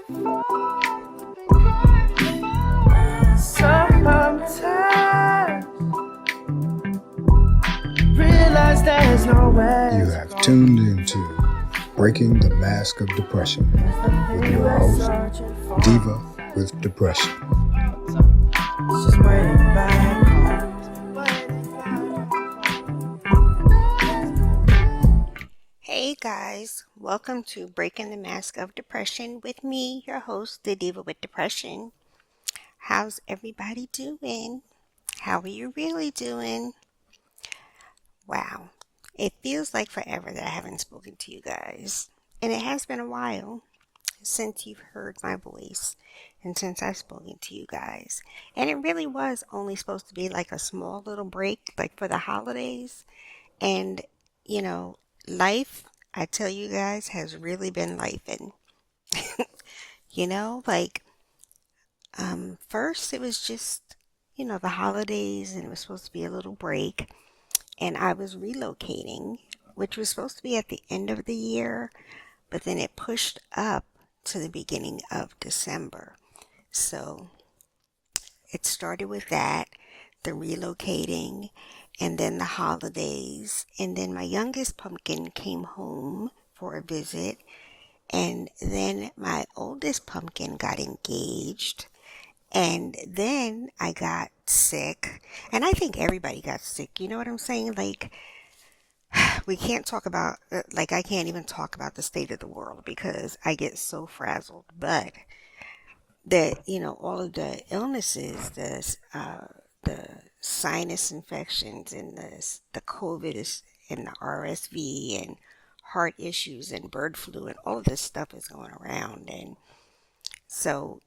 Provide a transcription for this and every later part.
Sometimes realize there's no way. You have tuned into Breaking the Mask of Depression with your host, Diva with Depression. Just waiting back. Hey guys, welcome to Breaking the Mask of Depression with me, your host, the Diva with Depression. How's everybody doing? How are you really doing? Wow, it feels like forever that I haven't spoken to you guys. And it has been a while since you've heard my voice and since I've spoken to you guys. And it really was only supposed to be like a small little break, like for the holidays. And, you know, life, I tell you guys, has really been lifing. First it was just, the holidays and it was supposed to be a little break. And I was relocating, which was supposed to be at the end of the year, but then it pushed up to the beginning of December. So it started with that, the relocating, and then the holidays. And then my youngest pumpkin came home for a visit. And then my oldest pumpkin got engaged. And then I got sick. And I think everybody got sick. You know what I'm saying? Like, we can't talk about, I can't even talk about the state of the world because I get so frazzled. But all of the illnesses, the sinus infections and the COVID and the RSV and heart issues and bird flu and all of this stuff is going around. And so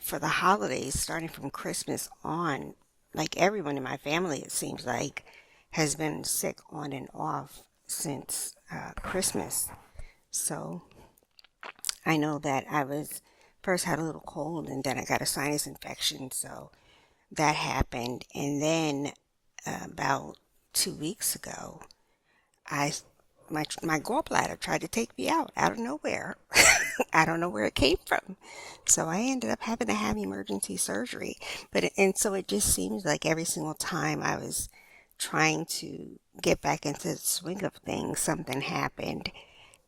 for the holidays, starting from Christmas on, like everyone in my family, it seems like, has been sick on and off since Christmas. So I know that I was first had a little cold and then I got a sinus infection. So that happened. And then about 2 weeks ago, I my gallbladder tried to take me out of nowhere. I don't know where it came from. So I ended up having to have emergency surgery. So it just seems like every single time I was trying to get back into the swing of things, something happened.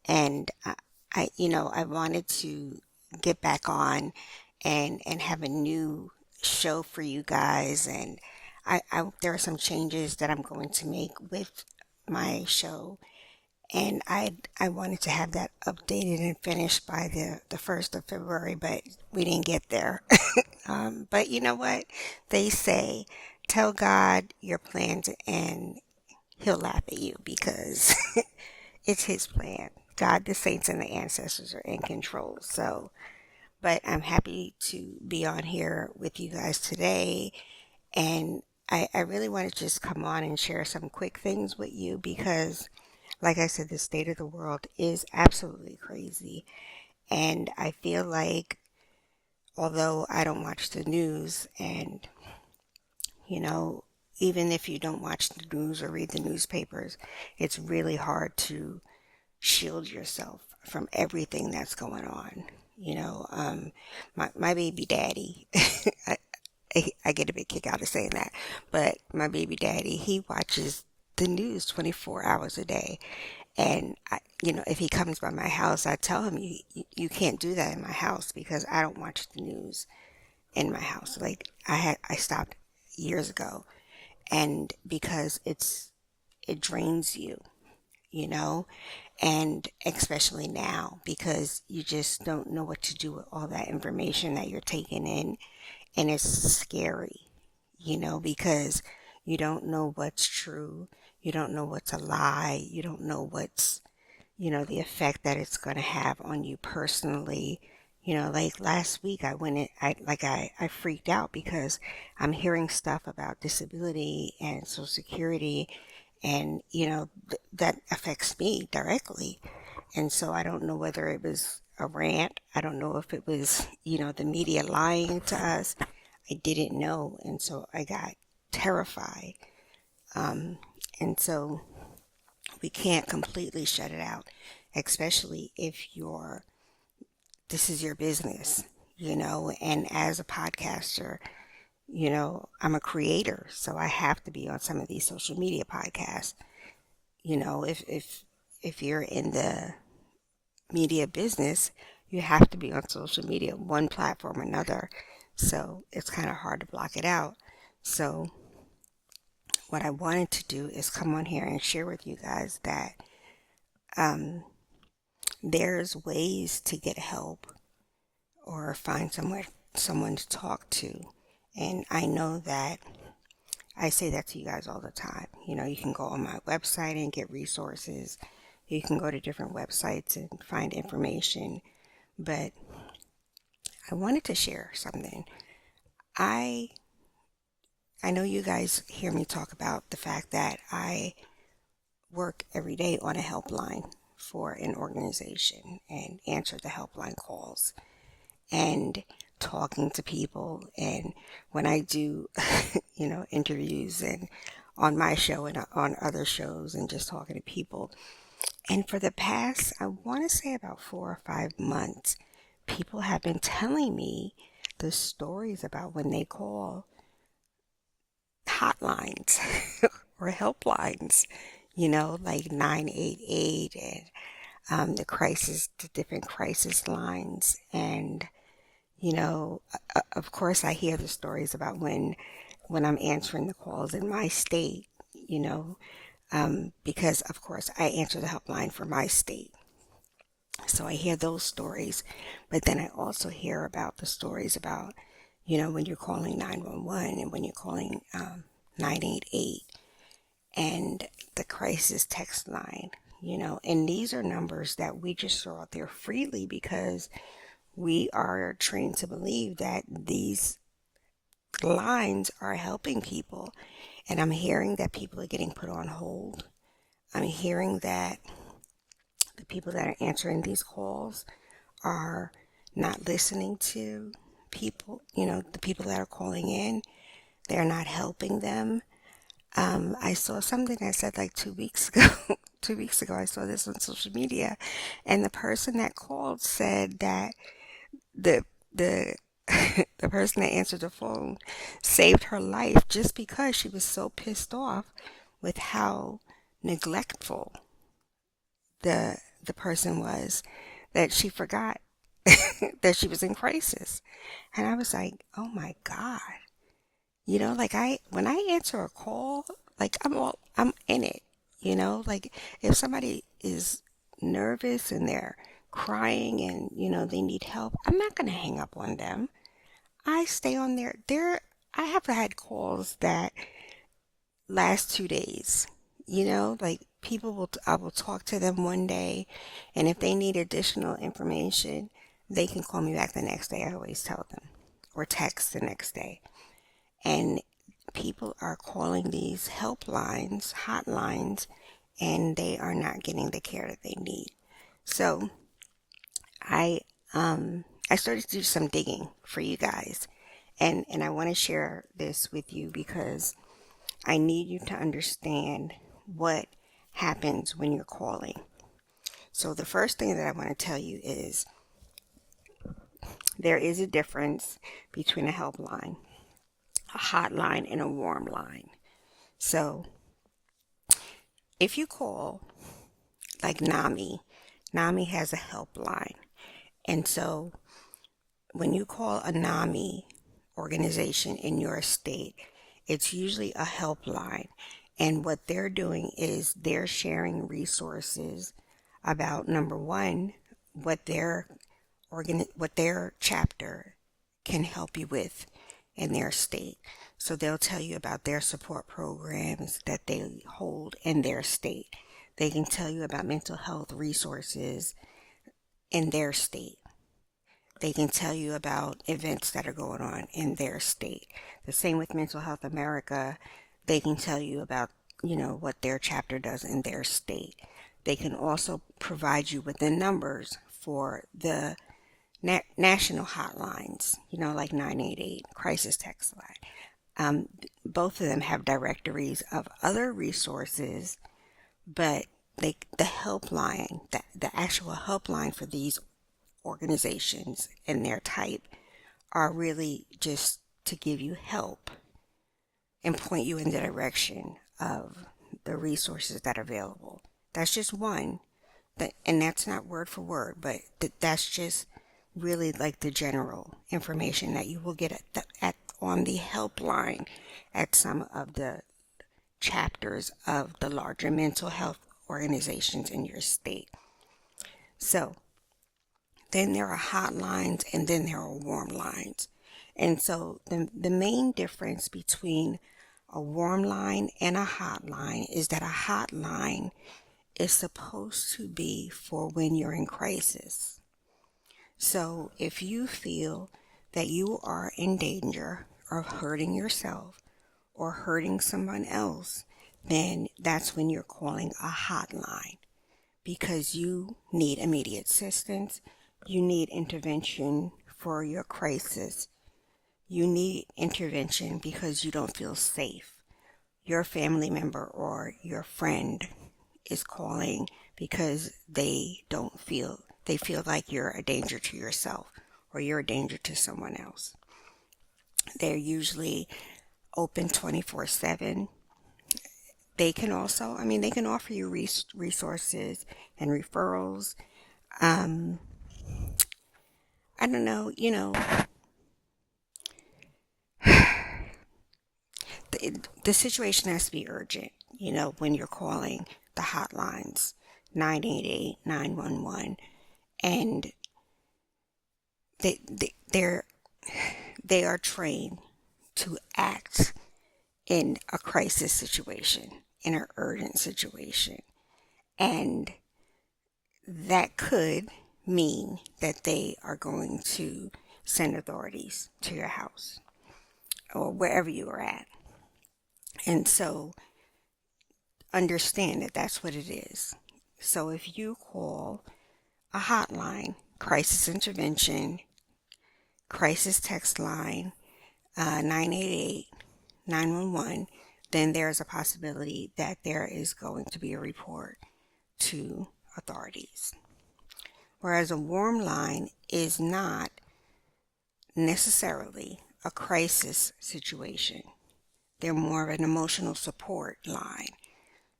And I wanted to get back on and have a new show for you guys. And there are some changes that I'm going to make with my show. And I wanted to have that updated and finished by the 1st of February, but we didn't get there. But you know what? They say, tell God your plans and he'll laugh at you because it's his plan. God, the saints, and the ancestors are in control. So, but I'm happy to be on here with you guys today. And I really want to just come on and share some quick things with you because, like I said, the state of the world is absolutely crazy. And I feel like, although I don't watch the news, and, even if you don't watch the news or read the newspapers, it's really hard to shield yourself from everything that's going on. My baby daddy, I get a big kick out of saying that, but my baby daddy, he watches the news 24 hours a day. And if he comes by my house, I tell him, you can't do that in my house because I don't watch the news in my house. Like I stopped years ago, and because it drains you, you know, and especially now because you just don't know what to do with all that information that you're taking in, and it's scary, because you don't know what's true, you don't know what's a lie, you don't know what's, the effect that it's going to have on you personally. Like last week I went in, I freaked out because I'm hearing stuff about disability and Social Security, and that affects me directly. And so I don't know whether it was a rant. I don't know if it was, the media lying to us. I didn't know, and so I got terrified. And so we can't completely shut it out, especially if you're this is your business, and as a podcaster, I'm a creator, so I have to be on some of these social media podcasts. If you're in the media business, you have to be on social media, one platform or another. So it's kind of hard to block it out. So what I wanted to do is come on here and share with you guys that um, there's ways to get help or find someone to talk to. And I know that I say that to you guys all the time. You can go on my website and get resources. You can go to different websites and find information. But I wanted to share something. I I know you guys hear me talk about the fact that I work every day on a helpline for an organization and answer the helpline calls and talking to people. And when I do, interviews and on my show and on other shows and just talking to people. And for the past, I want to say about 4 or 5 months, people have been telling me the stories about when they call hotlines or helplines, like 988 and the different crisis lines. And, of course, I hear the stories about when I'm answering the calls in my state, because, of course, I answer the helpline for my state. So I hear those stories, but then I also hear about the stories about, when you're calling 911 and when you're calling 988 and the crisis text line, and these are numbers that we just throw out there freely because we are trained to believe that these lines are helping people. And I'm hearing that people are getting put on hold. I'm hearing that the people that are answering these calls are not listening to people, the people that are calling in. They're not helping them. I saw something that said like 2 weeks ago. 2 weeks ago, I saw this on social media, and the person that called said that the the the person that answered the phone saved her life just because she was so pissed off with how neglectful the person was that she forgot that she was in crisis. And I was like, oh my God. Like when I answer a call, like I'm in it, like if somebody is nervous and they're crying and, they need help, I'm not going to hang up on them. I stay on I have had calls that last 2 days, like I will talk to them one day, and if they need additional information, they can call me back the next day. I always tell them, or text the next day. And people are calling these helplines, hotlines, and they are not getting the care that they need. So I started to do some digging for you guys, and I want to share this with you because I need you to understand what happens when you're calling. So the first thing that I want to tell you is there is a difference between a helpline, a hotline, and a warm line. So if you call like NAMI has a helpline. And so when you call a NAMI organization in your state, it's usually a helpline. And what they're doing is they're sharing resources about, number one, what their chapter can help you with in their state. So they'll tell you about their support programs that they hold in their state. They can tell you about mental health resources in their state. They can tell you about events that are going on in their state. The same with Mental Health America. They can tell you about, what their chapter does in their state. They can also provide you with the numbers for the national hotlines, like 988, crisis text line. Both of them have directories of other resources, but the helpline, the actual helpline for these organizations and their type are really just to give you help and point you in the direction of the resources that are available. That's just one, and that's not word for word, but that's just really like the general information that you will get on the helpline at some of the chapters of the larger mental health organizations in your state. So then there are hotlines, and then there are warm lines. And so the main difference between a warm line and a hotline is that a hotline is supposed to be for when you're in crisis. So if you feel that you are in danger of hurting yourself or hurting someone else, then that's when you're calling a hotline, because you need immediate assistance, you need intervention for your crisis, you need intervention because you don't feel safe. Your family member or your friend is calling because they feel like you're a danger to yourself or you're a danger to someone else. They're usually open 24/7. They can also, they can offer you resources and referrals. I don't know, the situation has to be urgent, when you're calling the hotlines, 988, 911, and they, they, they're, they are trained to act in a crisis situation, in an urgent situation. And that could mean that they are going to send authorities to your house or wherever you are at. And so understand that that's what it is. So if you call a hotline, crisis intervention, crisis text line, 988, 911, then there's a possibility that there is going to be a report to authorities. Whereas a warm line is not necessarily a crisis situation. They're more of an emotional support line.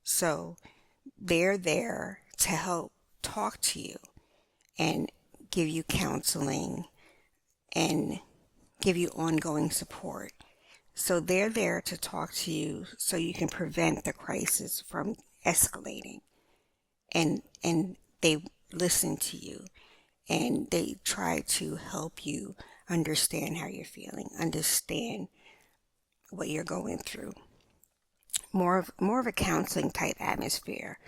So they're there to help talk to you and give you counseling and give you ongoing support. So they're there to talk to you so you can prevent the crisis from escalating. And they listen to you and they try to help you understand how you're feeling, understand what you're going through. More of a counseling type atmosphere,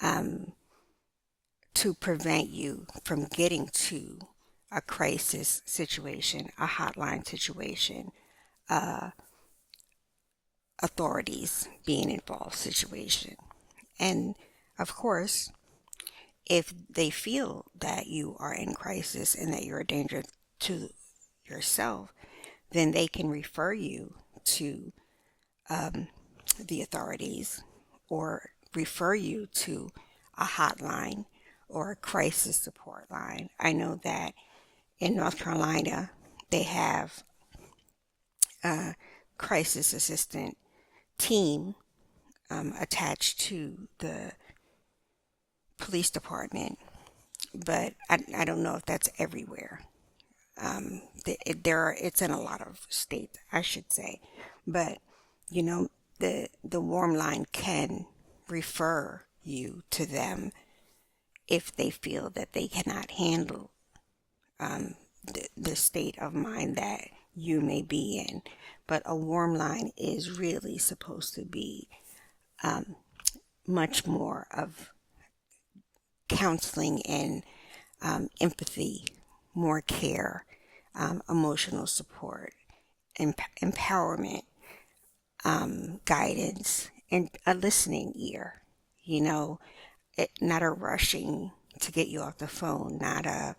to prevent you from getting to a crisis situation, a hotline situation, authorities being involved situation. And of course, if they feel that you are in crisis and that you're a danger to yourself, then they can refer you to the authorities or refer you to a hotline or a crisis support line. I know that in North Carolina, they have a crisis assistant team attached to the police department, but I don't know if that's everywhere. It's in a lot of states, I should say, but the warm line can refer you to them if they feel that they cannot handle the state of mind that you may be in. But a warm line is really supposed to be much more of counseling and empathy, more care, emotional support, empowerment, guidance, and a listening ear. Not a rushing to get you off the phone, not a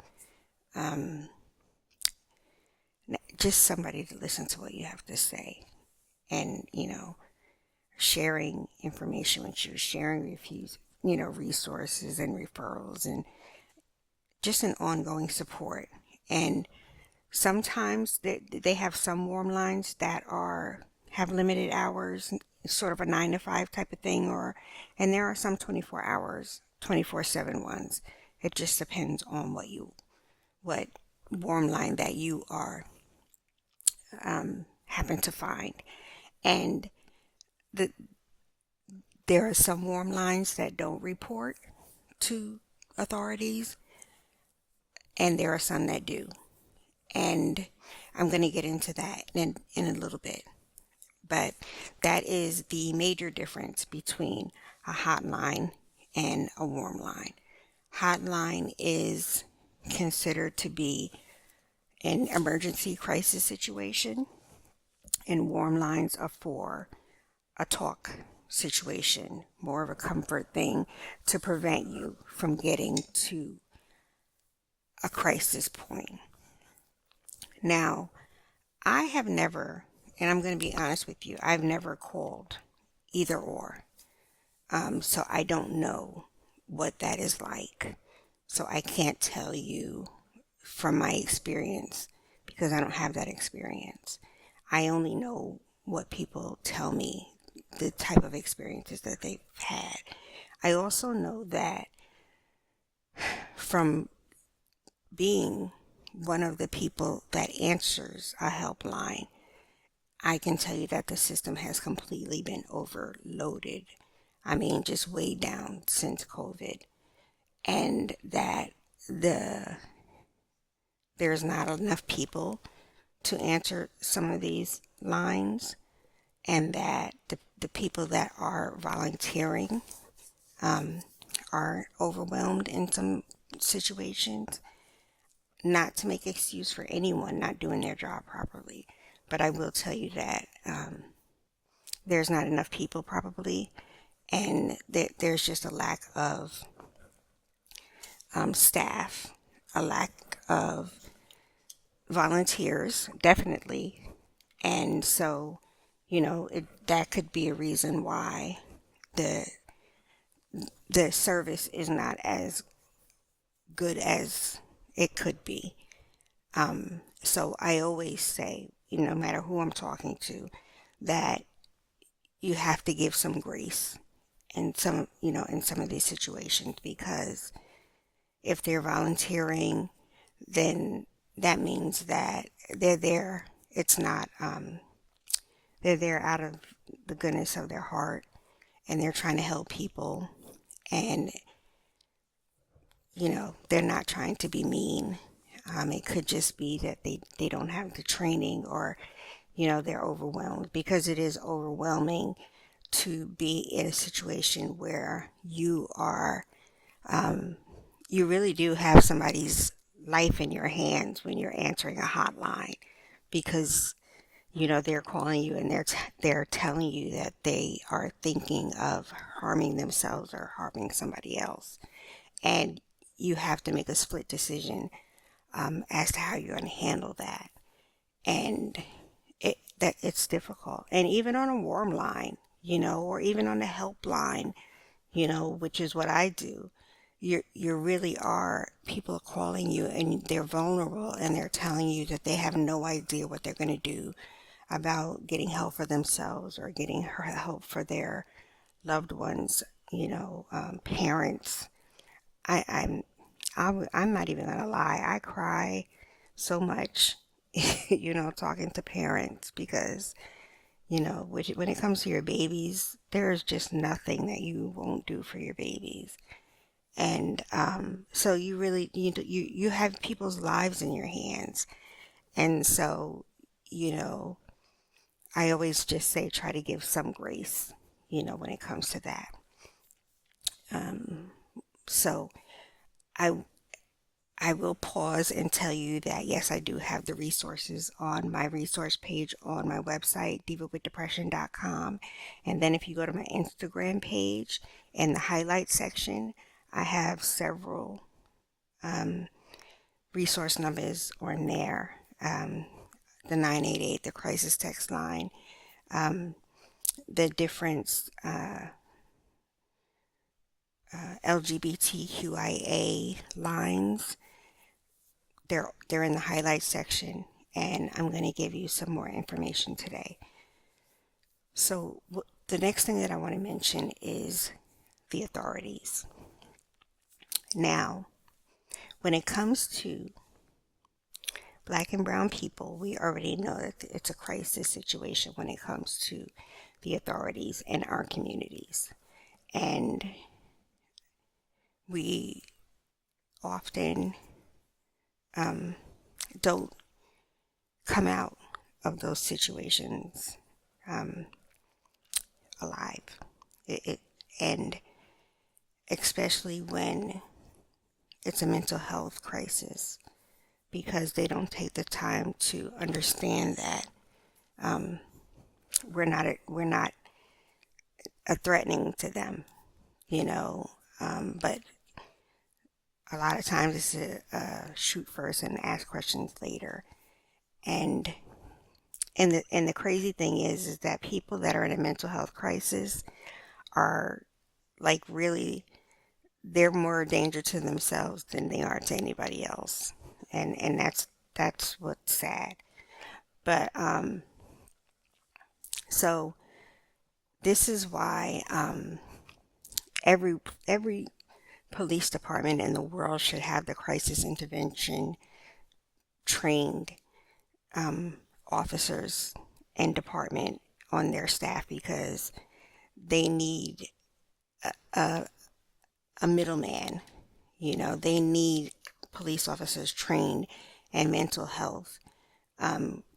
just somebody to listen to what you have to say, and sharing information with you, sharing resources and referrals, and just an ongoing support. And sometimes they have some warm lines that have limited hours, sort of a 9 to 5 type of thing, and there are some 24 hours, 24/7 ones. It just depends on what warm line that you are happen to find. And the there are some warm lines that don't report to authorities, and there are some that do. And I'm going to get into that in a little bit. But that is the major difference between a hotline and a warm line. Hotline is considered to be an emergency crisis situation, and warm lines are for a talk situation, more of a comfort thing to prevent you from getting to a crisis point. Now, I have never, and I'm going to be honest with you, I've never called either or. So I don't know what that is like. So I can't tell you from my experience because I don't have that experience. I only know what people tell me, the type of experiences that they've had. I also know that from being one of the people that answers a helpline, I can tell you that the system has completely been overloaded. I mean, just way down since COVID, and that there's not enough people to answer some of these lines, and that the people that are volunteering are overwhelmed in some situations. Not to make excuse for anyone not doing their job properly, but I will tell you that there's not enough people probably, and there's just a lack of staff, a lack of volunteers, definitely. And so, that could be a reason why the service is not as good as it could be. So I always say, no matter who I'm talking to, that you have to give some grace in some of these situations, because if they're volunteering, then that means that they're there. It's not, they're there out of the goodness of their heart, and they're trying to help people, and they're not trying to be mean. It could just be that they don't have the training, or they're overwhelmed, because it is overwhelming to be in a situation where you really do have somebody's life in your hands when you're answering a hotline, because they're calling you, and they're telling you that they are thinking of harming themselves or harming somebody else, and you have to make a split decision as to how you're going to handle that. And it's difficult. And even on a warm line, or even on a helpline, which is what I do, you really are, people are calling you and they're vulnerable, and they're telling you that they have no idea what they're going to do about getting help for themselves or getting help for their loved ones, parents. I'm not even gonna lie. I cry so much, talking to parents, because when it comes to your babies, there's just nothing that you won't do for your babies. And so you really you have people's lives in your hands, and so I always just say try to give some grace, when it comes to that. So I I will pause and tell you that yes, I do have the resources on my resource page on my website, divawithdepression.com. And then if you go to my Instagram page in the highlight section, I have several resource numbers on there. The 988, the crisis text line, the different LGBTQIA lines, they're in the highlights section, and I'm going to give you some more information today. So the next thing that I want to mention is the authorities. Now, when it comes to Black and brown people, we already know that it's a crisis situation when it comes to the authorities in our communities. And we often don't come out of those situations alive. And especially when it's a mental health crisis, because they don't take the time to understand that we're not a threatening to them, but a lot of times it's a shoot first and ask questions later. And the crazy thing is that people that are in a mental health crisis are like really, they're more a danger to themselves than they are to anybody else. And that's what's sad. But so this is why every police department in the world should have the crisis intervention trained officers and department on their staff, because they need a middleman. They need police officers trained in mental health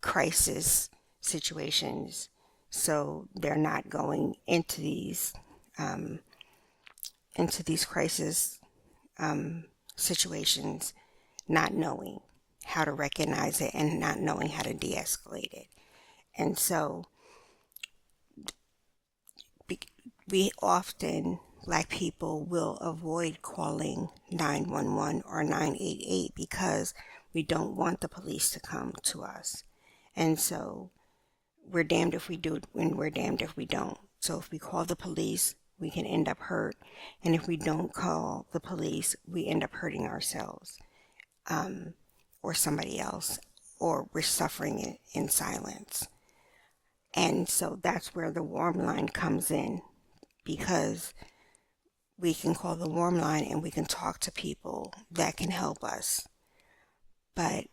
crisis situations, so they're not going into these crisis situations not knowing how to recognize it and not knowing how to de-escalate it. And so we often, Black people, will avoid calling 911 or 988 because we don't want the police to come to us. And so we're damned if we do and we're damned if we don't. So if we call the police, we can end up hurt. And if we don't call the police, we end up hurting ourselves or somebody else, or we're suffering in silence. And so that's where the warm line comes in, because we can call the warm line and we can talk to people that can help us, or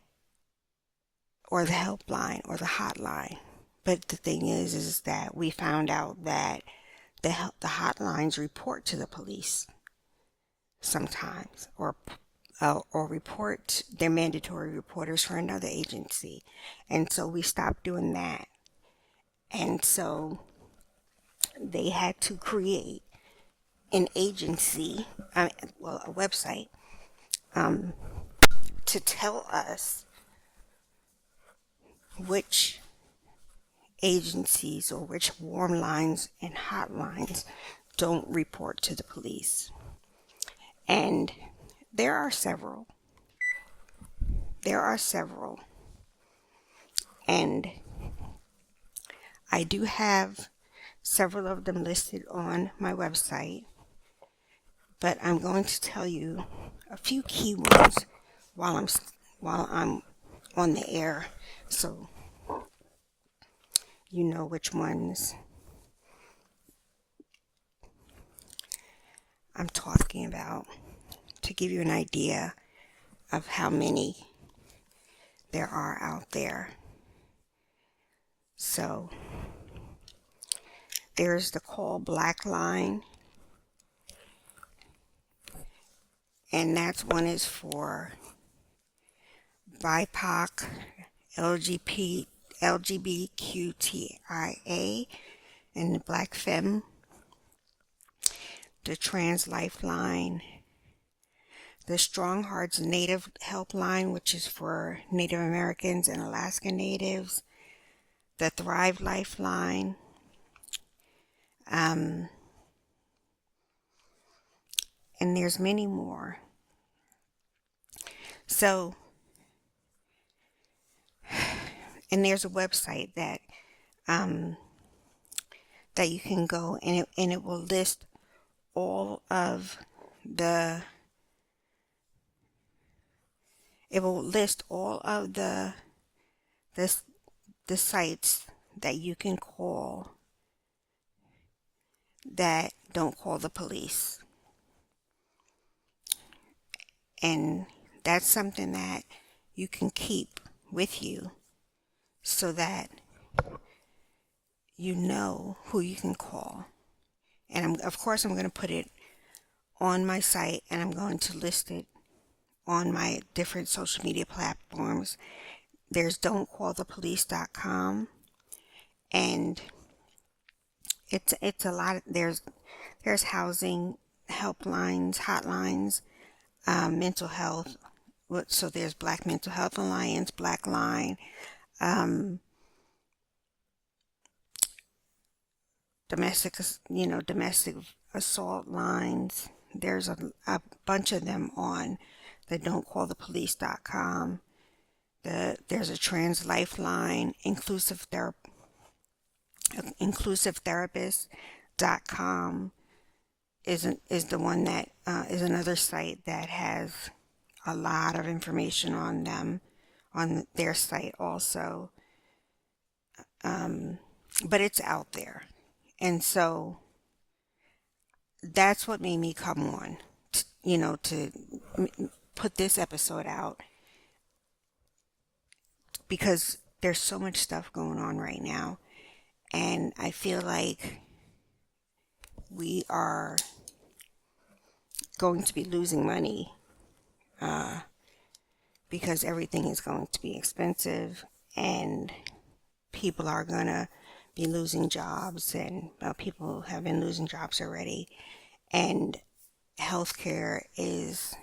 the helpline or the hotline. But the thing is that we found out that the hotlines report to the police sometimes, or report, they're mandatory reporters for another agency. And so we stopped doing that. And so they had to create an agency, a website, to tell us which agencies or which warm lines and hotlines don't report to the police. And there are several. And I do have several of them listed on my website, but I'm going to tell you a few key ones while I'm on the air, so you know which ones I'm talking about, to give you an idea of how many there are out there. So there's the Call Black line, and that one is for BIPOC, LGBTQIA, and the Black Femme. The Trans Lifeline, the Strong Hearts Native Helpline, which is for Native Americans and Alaska Natives, the Thrive Lifeline, and there's many more. So, and there's a website that you can go, and it will list all of the it will list all of the, the sites that you can call that don't call the police. And that's something that you can keep with you so that you know who you can call. And of course, I'm going to put it on my site, and I'm going to list it on my different social media platforms. There's don'tcallthepolice.com, and it's a lot. There's housing helplines, hotlines, mental health. So there's Black Mental Health Alliance, Black Line, domestic assault lines. There's a bunch of them on the don'tcallthepolice.com. There's a trans lifeline, inclusivetherapist.com is the one that is another site that has a lot of information on them on their site also. But it's out there. And so that's what made me come on, to put this episode out, because there's so much stuff going on right now. And I feel like we are going to be losing money because everything is going to be expensive, and people are going to be losing jobs, and people have been losing jobs already, and healthcare is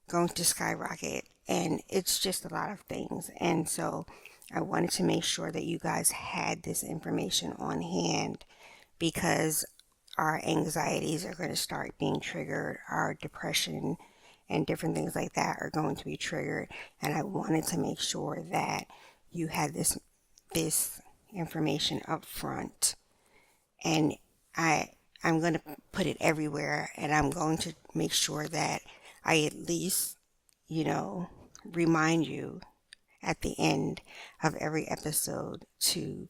going to skyrocket, and it's just a lot of things. And so I wanted to make sure that you guys had this information on hand, because our anxieties are going to start being triggered, our depression and different things like that are going to be triggered, and I wanted to make sure that you had this information up front. And I'm going to put it everywhere, and I'm going to make sure that I at least, remind you at the end of every episode to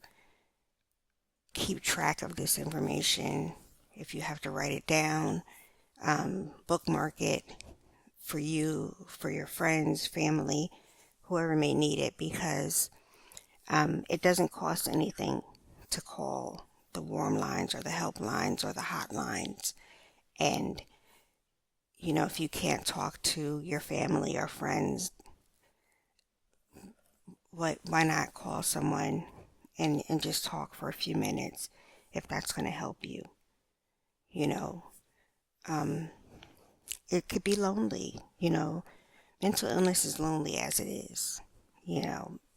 keep track of this information. If you have to write it down, bookmark it for you, for your friends, family, whoever may need it, because it doesn't cost anything to call the warm lines or the helplines or the hotlines. And, if you can't talk to your family or friends, why not call someone and just talk for a few minutes, if that's going to help you? It could be lonely, mental illness is lonely as it is,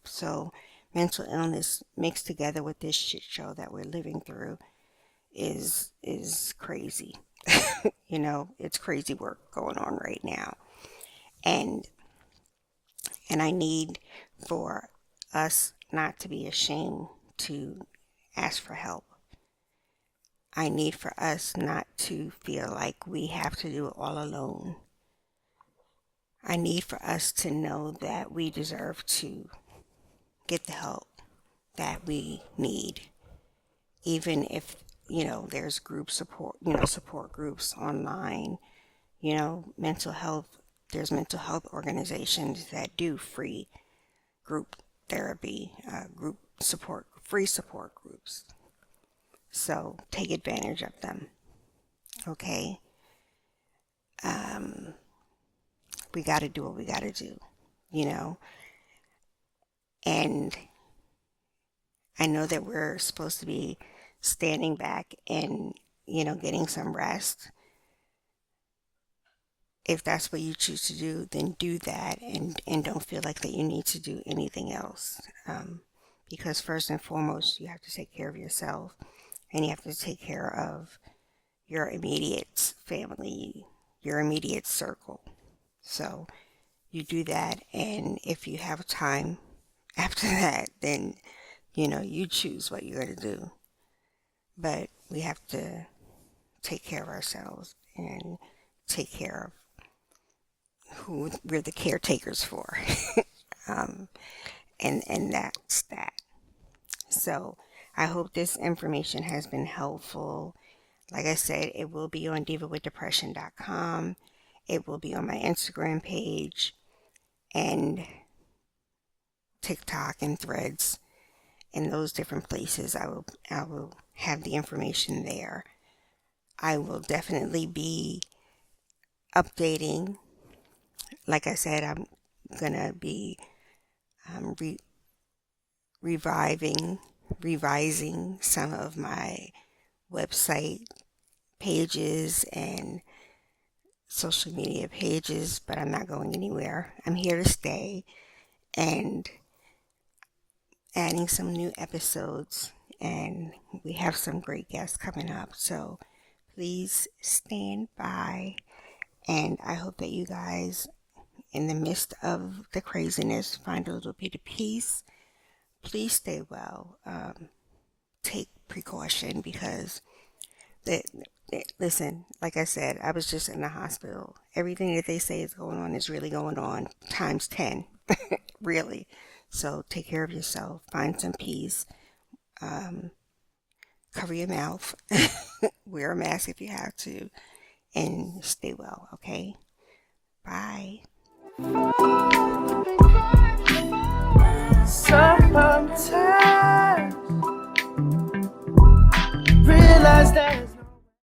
so mental illness mixed together with this shit show that we're living through is crazy. It's crazy work going on right now. And I need for us not to be ashamed to ask for help. I need for us not to feel like we have to do it all alone. I need for us to know that we deserve to get the help that we need, even if there's group support, support groups online, mental health. There's mental health organizations that do free group therapy, group support, free support groups. So take advantage of them. Okay. We got to do what we got to do, and I know that we're supposed to be standing back and, getting some rest. If that's what you choose to do, then do that, and don't feel like that you need to do anything else. Because first and foremost, you have to take care of yourself, and you have to take care of your immediate family, your immediate circle. So you do that, and if you have time after that, then, you choose what you're going to do. But we have to take care of ourselves and take care of who we're the caretakers for. um, and that's that. So I hope this information has been helpful. Like I said, it will be on divawithdepression.com. It will be on my Instagram page and TikTok and Threads. In those different places, I will have the information there. I will definitely be updating. Like I said, I'm gonna be revising some of my website pages and social media pages, but I'm not going anywhere. I'm here to stay and adding some new episodes, and we have some great guests coming up. So please stand by, and I hope that you guys, in the midst of the craziness, find a little bit of peace. Please stay well. Take precaution because listen, like I said, I was just in the hospital. Everything that they say is going on is really going on times 10, really. So take care of yourself. Find some peace. Cover your mouth. Wear a mask if you have to. And stay well, okay? Bye.